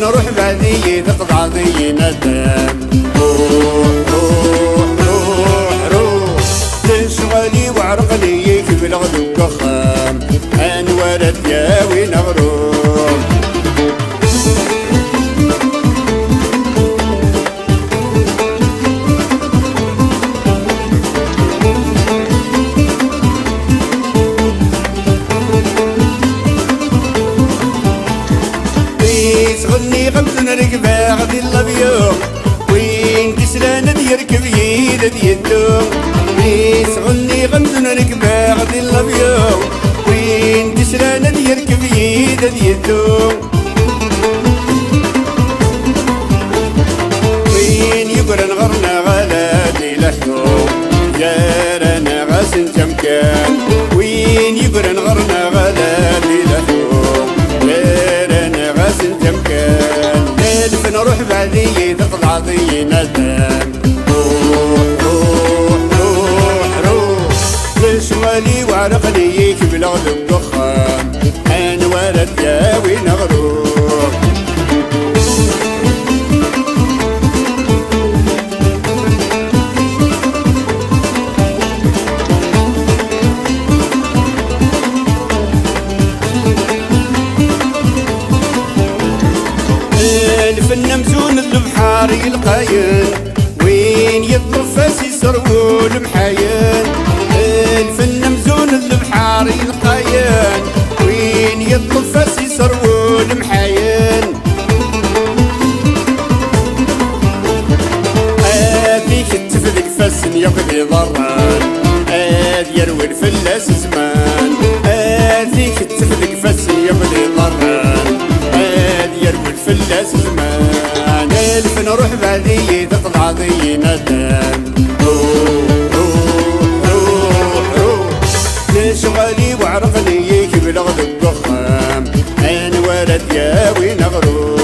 نروح بعدي تقطع ضي ندم روح روح روح روح تنشغلي وعرقلي كيف الغدو كخام انا ولد ياوي نغروم غمزنا ركبة غدي اللبيوم وين كسلانة يركب يد يدوم بيس غني غمزنا ركبة غدي اللبيوم وين كسلانة يركب يد يدوم وين يقرن غرنا غلادي لحكوم جارنا غاسن جمكان وين يقرن غرنا غلادي لحكوم جارنا غاسن جمكان نروح بعدي تطلع ضي ندم روح روح روح روح لشمالي وعرقلي كيف الغدو الضخام انا ولد ياوي نغروح الفن مزون البحار القاين وين يطلب فاس يسرو المحاين الفن مزون البحار القاين وين يطلب فاس يسرو المحاين هذيك التفذك فاس يقضي ضران هاد يروي الفلاس زمان هذيك التفذك فاس يقضي ضران هاد يروي الفلاس زمان الف نروح بعدي تطلع ضي ندم روح روح روح روح لشغلي وعرقلي كيف الغدو الضخام انا ولد ياوي نغروح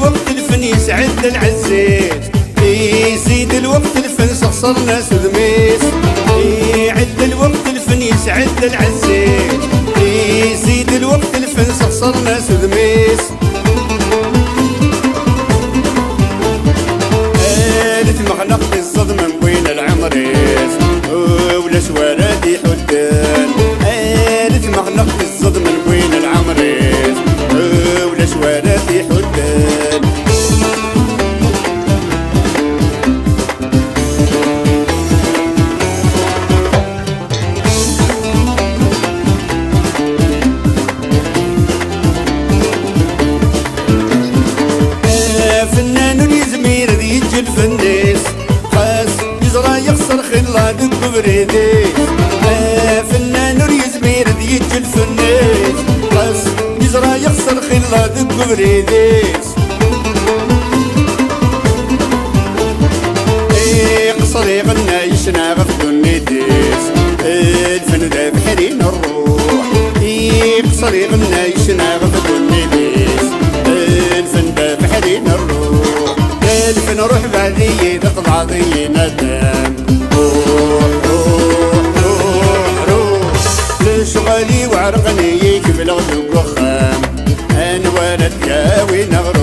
الوقت الفن يسعد العزيز يزيد الوقت الفن شخصر ناس ودميس يعد الوقت الفن يسعد العزيز يزيد الوقت الفن شخصر ناس ودميس قالت مغنق الصدمة بين العمريس ولا شوارادي حدان قالت مغنق الصدمة بين العمريس ولا شوارادي حدان فنان يزمير ذي يجي الفنديس خاس يزرى يخسر خلاد الكبريديس فنان يزمير ذي يجي الفنديس خاس يزرى يخسر خلاد الكبريديس قصر يغنى يشنى غفل النديس الفن ذا بحرين الروح قصر يغنى يشنى غفل النديس الفن ذا بحرين الروح الفن روح بعدي تطلع ضي ندم روح روح روح روح لشغلي وعرقني كيف الغدو الضخام انا ولد ياوي نغروح